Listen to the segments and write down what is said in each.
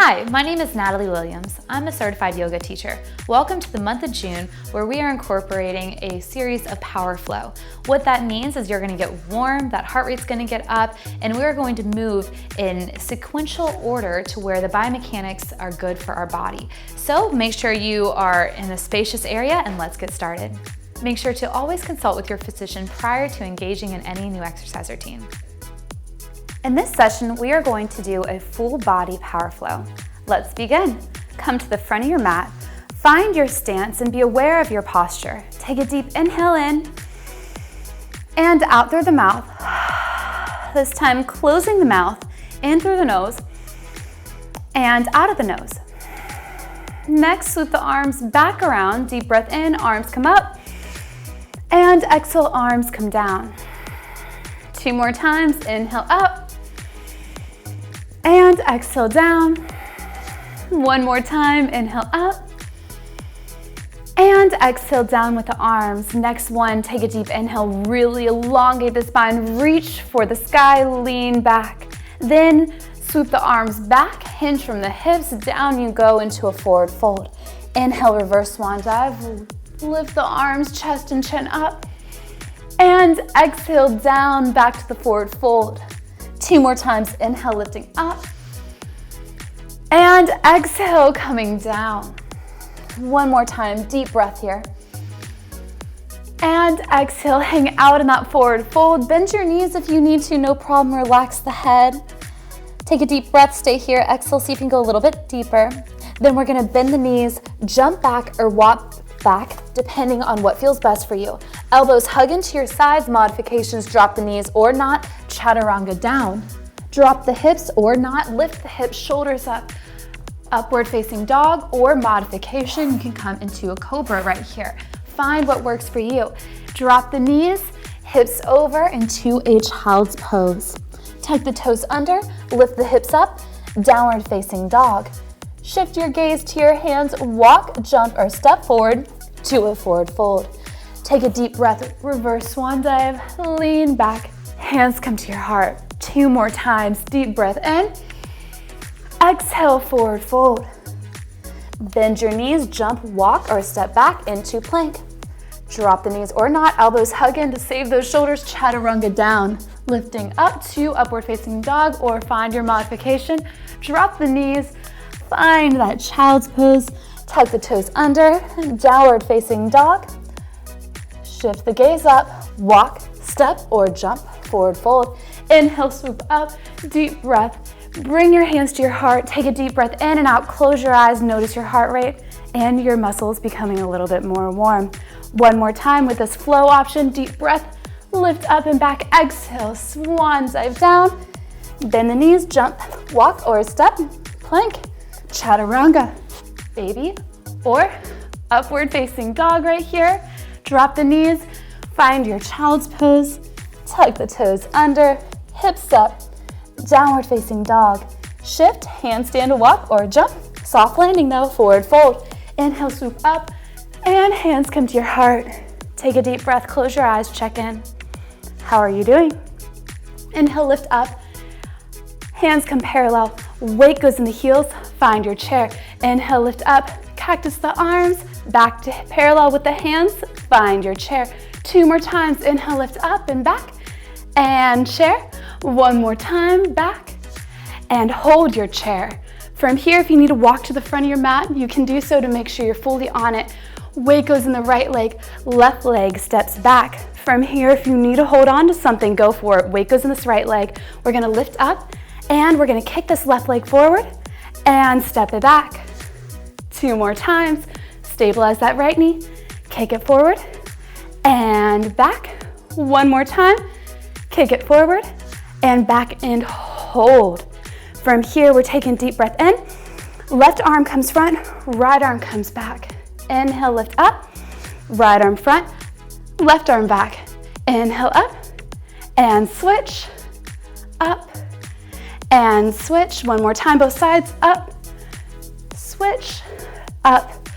Hi, my name is Natalie Williams. I'm a certified yoga teacher. Welcome to the month of June, where we are incorporating a series of power flow. What that means is you're going to get warm, that heart rate's going to get up, and we're going to move in sequential order to where the biomechanics are good for our body. So make sure you are in a spacious area and let's get started. Make sure to always consult with your physician prior to engaging in any new exercise routine. In this session, we are going to do a full body power flow. Let's begin. Come to the front of your mat, find your stance and be aware of your posture. Take a deep inhale in and out through the mouth. This time closing the mouth, in through the nose and out of the nose. Next, swoop the arms back around, deep breath in, arms come up, and exhale, arms come down. 2 more times, inhale up, and exhale down. 1 more time, inhale up, and exhale down with the arms. Next one, take a deep inhale, really elongate the spine, reach for the sky, lean back. Then swoop the arms back, hinge from the hips, down you go into a forward fold. Inhale, reverse swan dive, lift the arms, chest and chin up, and exhale down back to the forward fold. 2 more times, inhale, lifting up, and exhale, coming down. 1 more time, deep breath here. And exhale, hang out in that forward fold. Bend your knees if you need to, no problem, relax the head. Take a deep breath, stay here, exhale, see if you can go a little bit deeper. Then we're gonna bend the knees, jump back or walk back, depending on what feels best for you. Elbows hug into your sides, modifications, drop the knees or not, chaturanga down. Drop the hips or not, lift the hips, shoulders up. Upward facing dog or modification, you can come into a cobra right here. Find what works for you. Drop the knees, hips over into a child's pose. Tuck the toes under, lift the hips up, downward facing dog. Shift your gaze to your hands, walk, jump, or step forward to a forward fold. Take a deep breath, reverse swan dive, lean back, hands come to your heart. 2 more times, deep breath in, exhale, forward fold. Bend your knees, jump, walk, or step back into plank. Drop the knees or not, elbows hug in to save those shoulders, chaturanga down. Lifting up to upward facing dog or find your modification. Drop the knees, find that child's pose, tuck the toes under, downward facing dog. Shift the gaze up, walk, step, or jump, forward fold. Inhale, swoop up, deep breath. Bring your hands to your heart, take a deep breath in and out, close your eyes, notice your heart rate and your muscles becoming a little bit more warm. 1 more time with this flow option, deep breath, lift up and back, exhale, swan dive down. Bend the knees, jump, walk, or step, plank. Chaturanga, baby, or upward facing dog right here. Drop the knees, find your child's pose, tuck the toes under, hips up, downward facing dog. Shift, handstand, walk, or jump. Soft landing though, forward fold. Inhale, swoop up, and hands come to your heart. Take a deep breath, close your eyes, check in. How are you doing? Inhale, lift up, hands come parallel, weight goes in the heels, find your chair. Inhale, lift up, cactus the arms, back to parallel with the hands, find your chair. 2 more times, inhale, lift up and back, and chair. 1 more time, back, and hold your chair. From here, if you need to walk to the front of your mat, you can do so to make sure you're fully on it. Weight goes in the right leg, left leg steps back. From here, if you need to hold on to something, go for it. Weight goes in this right leg. We're gonna lift up, and we're gonna kick this left leg forward, and step it back. 2 more times, stabilize that right knee, kick it forward, and back. 1 more time, kick it forward, and back, and hold. From here, we're taking deep breath in, left arm comes front, right arm comes back. Inhale, lift up, right arm front, left arm back. Inhale up, and switch, up, and switch. 1 more time, both sides, up, switch, up,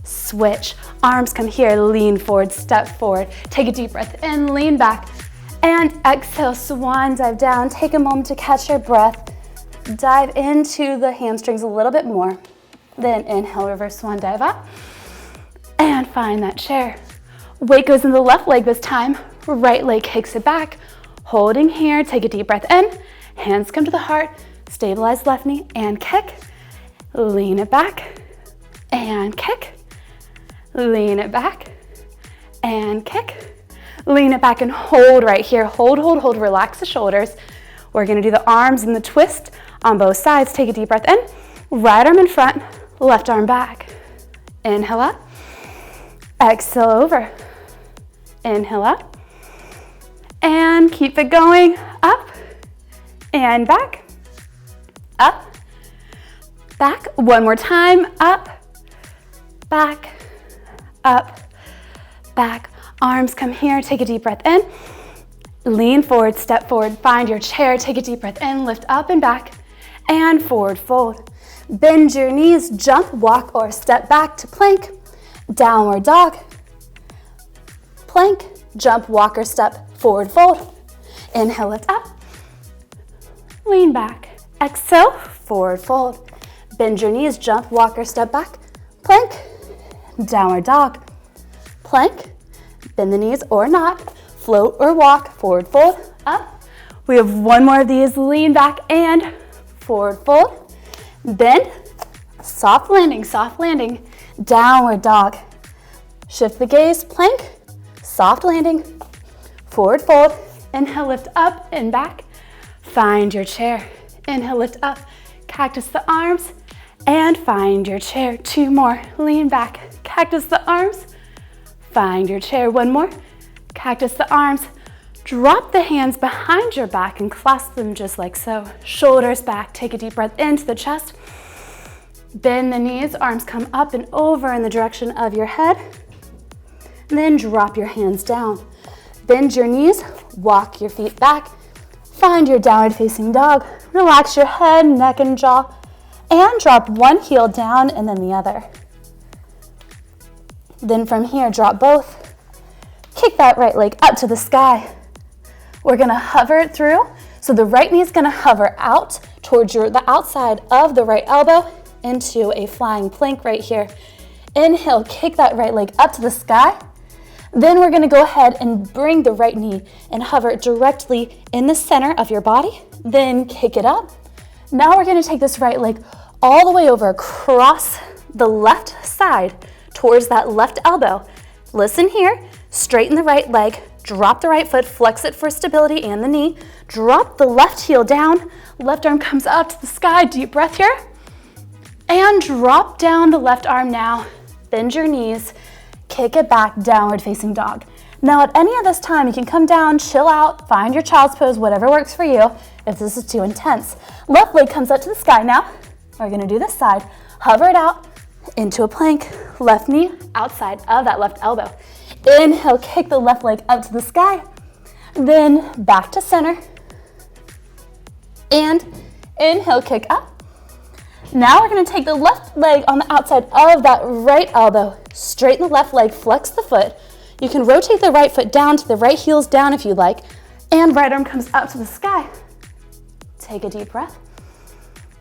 switch. Arms come here, lean forward, step forward. Take a deep breath in, lean back, and exhale, swan dive down. Take a moment to catch your breath. dive into the hamstrings a little bit more. Then inhale, reverse swan dive up. And find that chair. Weight goes in the left leg this time. Right leg kicks it back. Holding here, take a deep breath in. Hands come to the heart. Stabilize left knee and kick. Lean it back and kick. Lean it back and kick. Lean it back and hold right here. Hold, hold, hold. Relax the shoulders. We're gonna do the arms and the twist on both sides. Take a deep breath in. Right arm in front, left arm back. Inhale up. Exhale over. Inhale up. And keep it going. Up and back. Up. Back. One more time. Up. Back. Up. Back. Arms come here. Take a deep breath in. Lean forward, step forward. Find your chair. Take a deep breath in. Lift up and back. And forward fold. Bend your knees. Jump, walk, or step back to plank. Downward dog. Plank. Jump, walk, or step. Forward fold. Inhale, lift up. Lean back. Exhale, forward fold. Bend your knees, jump, walk, or step back. Plank. Downward dog. Plank. Bend the knees or not. Float or walk. Forward fold. Up. We have one more of these. Lean back and forward fold. Bend. Soft landing, soft landing. Downward dog. Shift the gaze. Plank. Soft landing. Forward fold. Inhale, lift up and back. Find your chair. Inhale, lift up. Cactus the arms. And find your chair. Two more. Lean back. Cactus the arms. Find your chair. One more. Cactus the arms. Drop the hands behind your back and clasp them just like so. Shoulders back. Take a deep breath into the chest. Bend the knees. Arms come up and over in the direction of your head. And then drop your hands down. Bend your knees. Walk your feet back. Find your downward facing dog. Relax your head, neck, and jaw. And drop one heel down and then the other. Then from here, drop both. Kick that right leg up to the sky. We're gonna hover it through. So the right knee is gonna hover out towards the outside of the right elbow into a flying plank right here. Inhale, kick that right leg up to the sky. Then we're gonna go ahead and bring the right knee and hover it directly in the center of your body. Then kick it up. Now we're gonna take this right leg all the way over across the left side towards that left elbow. Listen here, straighten the right leg, drop the right foot, flex it for stability and the knee, drop the left heel down, left arm comes up to the sky, deep breath here, and drop down the left arm now, bend your knees, kick it back, downward facing dog. Now at any of this time, you can come down, chill out, find your child's pose, whatever works for you, if this is too intense. Left leg comes up to the sky now. We're gonna do this side. Hover it out into a plank. Left knee outside of that left elbow. Inhale, kick the left leg up to the sky. Then back to center. And inhale, kick up. Now we're gonna take the left leg on the outside of that right elbow. Straighten the left leg, flex the foot. You can rotate the right foot down to the right heel's down if you like. And right arm comes up to the sky. Take a deep breath.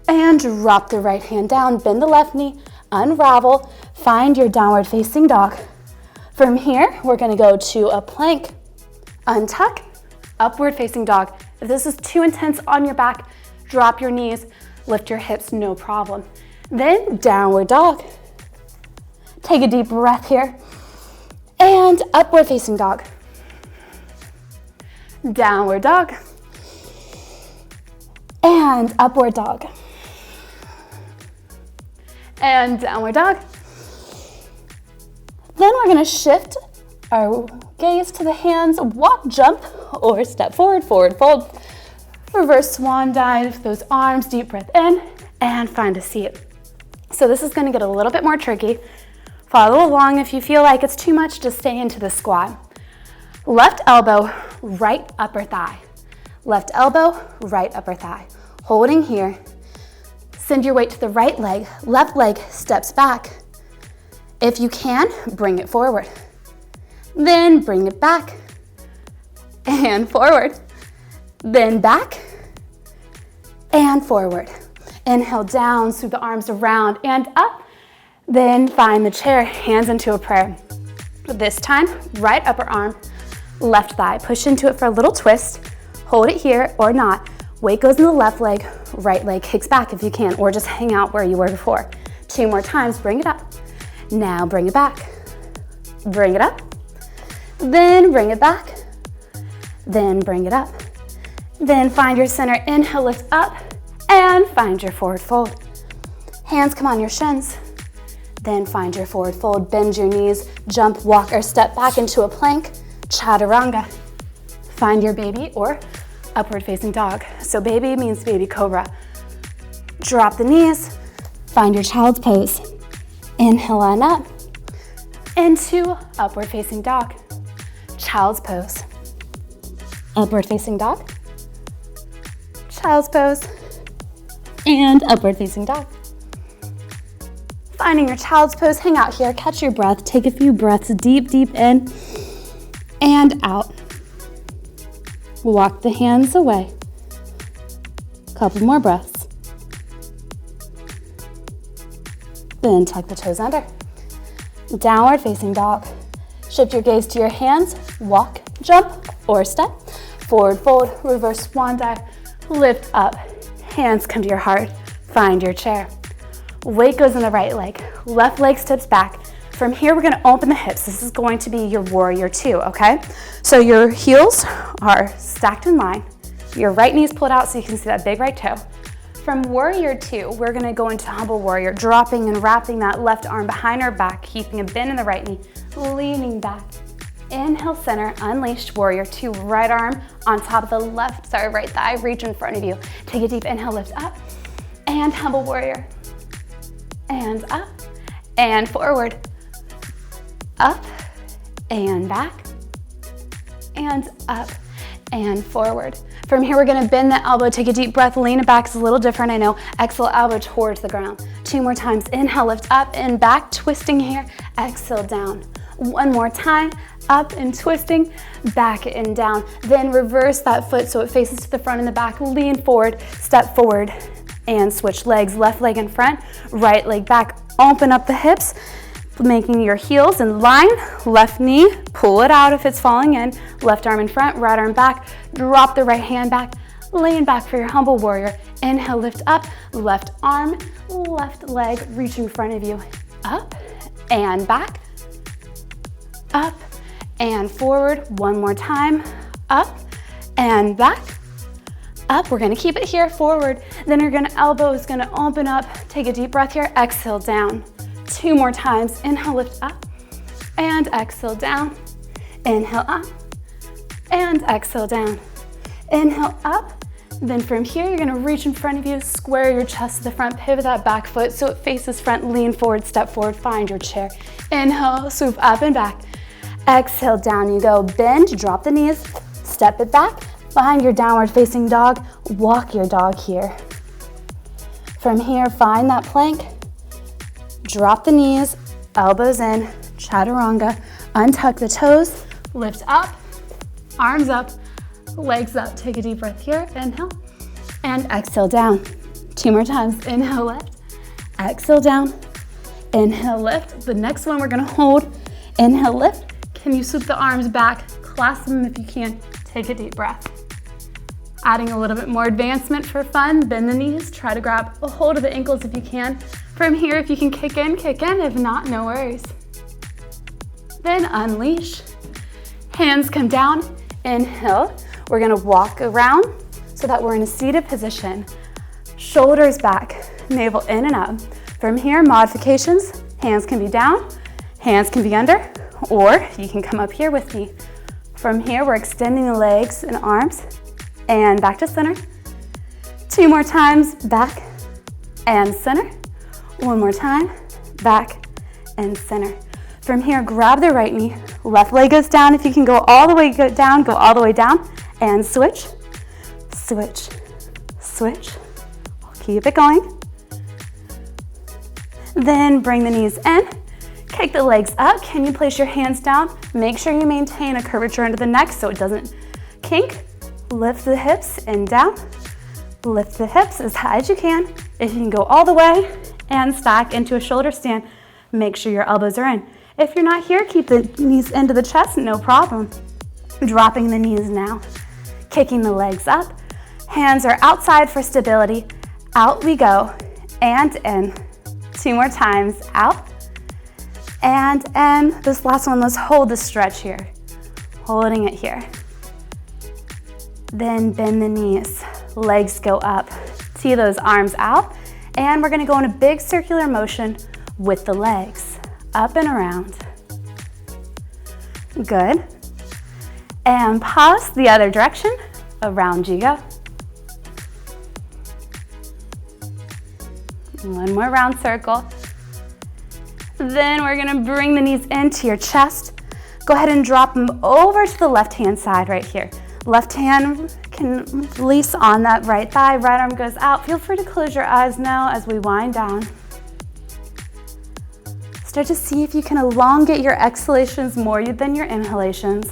And drop the right hand down, bend the left knee, unravel, find your downward facing dog. From here, we're gonna go to a plank. Untuck, upward facing dog. If this is too intense on your back, drop your knees, lift your hips, no problem. Then downward dog. Take a deep breath here. And upward facing dog. Downward dog. And upward dog. And downward dog. Then we're gonna shift our gaze to the hands, walk, jump, or step forward, forward fold. Reverse swan dive, those arms, deep breath in, and find a seat. So this is gonna get a little bit more tricky. Follow along. If you feel like it's too much, just stay into the squat. Left elbow, right upper thigh. Left elbow, right upper thigh. Holding here. Send your weight to the right leg. Left leg steps back. If you can, bring it forward. Then bring it back and forward. Then back and forward. Inhale down, sweep the arms around and up. Then find the chair, hands into a prayer. This time, right upper arm, left thigh. Push into it for a little twist. Hold it here or not. Weight goes in the left leg, right leg kicks back if you can, or just hang out where you were before. 2 more times, bring it up. Now bring it back. Bring it up. Then bring it back. Then bring it up. Then find your center, inhale, lift up, and find your forward fold. Hands come on your shins. Then find your forward fold, bend your knees, jump, walk, or step back into a plank, chaturanga. Find your baby or upward facing dog. So baby means baby cobra. Drop the knees, find your child's pose. Inhale on up, into upward facing dog. Child's pose. Upward facing dog. Child's pose. And upward facing dog. Finding your child's pose, hang out here, catch your breath, take a few breaths, deep, deep in and out. Walk the hands away. Couple more breaths. Then tuck the toes under. Downward facing dog. Shift your gaze to your hands, walk, jump, or step. Forward fold, reverse swan dive, lift up. Hands come to your heart, find your chair. Weight goes in the right leg, left leg steps back. From here, we're gonna open the hips. This is going to be your warrior 2, okay? So your heels are stacked in line. Your right knee's pulled out so you can see that big right toe. From warrior 2, we're gonna go into humble warrior, dropping and wrapping that left arm behind our back, keeping a bend in the right knee, leaning back. Inhale, center, unleashed, warrior 2, right arm on top of the right thigh, reach in front of you. Take a deep inhale, lift up, and humble warrior. And up, and forward. Up, and back, and up, and forward. From here, we're gonna bend the elbow, take a deep breath, lean it back. It's a little different, I know. Exhale, elbow towards the ground. 2 more times, inhale, lift up and back, twisting here. Exhale, down. 1 more time, up and twisting, back and down. Then reverse that foot so it faces to the front and the back. Lean forward, step forward, and switch legs. Left leg in front, right leg back. Open up the hips, making your heels in line. Left knee, pull it out if it's falling in. Left arm in front, right arm back. Drop the right hand back. Lean back for your humble warrior. Inhale, lift up. Left arm, left leg, reach in front of you. Up and back. Up and forward. 1 more time. Up and back. Up, we're gonna keep it here, forward. Then you're gonna, elbow is gonna open up. Take a deep breath here, exhale down. 2 more times, inhale, lift up, and exhale down. Inhale up, and exhale down. Inhale up, then from here, you're gonna reach in front of you, square your chest to the front, pivot that back foot so it faces front, lean forward, step forward, find your chair. Inhale, swoop up and back. Exhale, down you go. Bend, drop the knees, step it back. Find your downward facing dog, walk your dog here. From here, find that plank, drop the knees, elbows in, chaturanga, untuck the toes, lift up, arms up, legs up. Take a deep breath here, inhale, and exhale down. 2 more times, inhale, lift, exhale down, inhale, lift. The next one we're gonna hold, inhale, lift. Can you swoop the arms back, clasp them if you can, take a deep breath. Adding a little bit more advancement for fun, bend the knees, try to grab a hold of the ankles if you can. From here, if you can kick in, if not, no worries. Then unleash, hands come down, inhale. We're gonna walk around so that we're in a seated position. Shoulders back, navel in and up. From here, modifications, hands can be down, hands can be under, or you can come up here with me. From here, we're extending the legs and arms, and back to center. 2 more times, back and center. 1 more time, back and center. From here, grab the right knee, left leg goes down. If you can go all the way down, go all the way down, and switch, switch, switch. Keep it going. Then bring the knees in, kick the legs up. Can you place your hands down? Make sure you maintain a curvature into the neck so it doesn't kink. Lift the hips and down, Lift the hips as high as you can. If you can go all the way and stack into a shoulder stand, make sure your elbows are in. If you're not here, keep the knees into the chest, no problem. Dropping the knees now. Kicking the legs up. Hands are outside for stability. Out we go, and in. 2 more times, out, and in. This last one, let's hold the stretch here. Holding it here. Then bend the knees, legs go up. See those arms out, and we're gonna go in a big circular motion with the legs, up and around. Good. And pause the other direction, around you go. One more round circle. Then we're gonna bring the knees into your chest. Go ahead and drop them over to the left-hand side right here. Left hand can release on that right thigh, right arm goes out. Feel free to close your eyes now as we wind down. Start to see if you can elongate your exhalations more than your inhalations.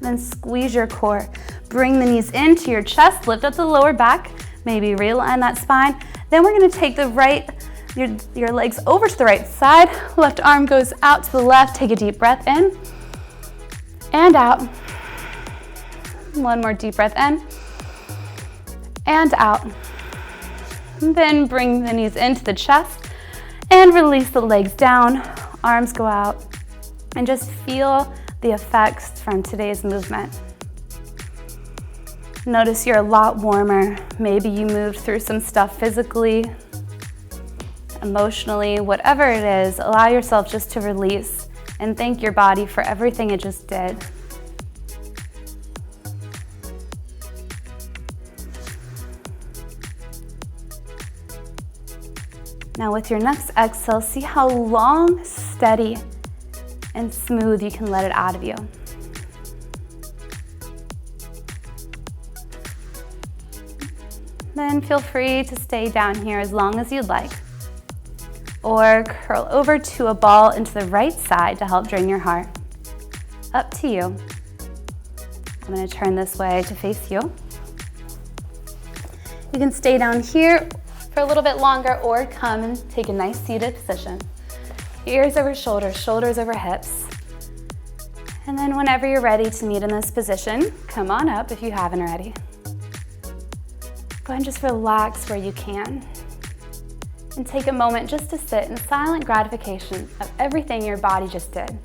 Then squeeze your core. Bring the knees into your chest, lift up the lower back, maybe realign that spine. Then we're gonna take your legs over to the right side. Left arm goes out to the left. Take a deep breath in and out. One more deep breath in and out. Then bring the knees into the chest and release the legs down. Arms go out, and just feel the effects from today's movement. Notice you're a lot warmer. Maybe you moved through some stuff physically, emotionally, whatever it is. Allow yourself just to release and thank your body for everything it just did. Now with your next exhale, see how long, steady, and smooth you can let it out of you. Then feel free to stay down here as long as you'd like, or curl over to a ball into the right side to help drain your heart. Up to you. I'm going to turn this way to face you. You can stay down here for a little bit longer, or come and take a nice seated position. Ears over shoulders, shoulders over hips. And then whenever you're ready to meet in this position, come on up if you haven't already. Go ahead and just relax where you can. And take a moment just to sit in silent gratification of everything your body just did.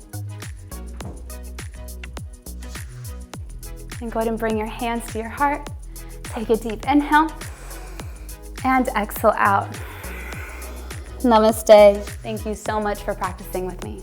And go ahead and bring your hands to your heart. Take a deep inhale and exhale out. Namaste. Thank you so much for practicing with me.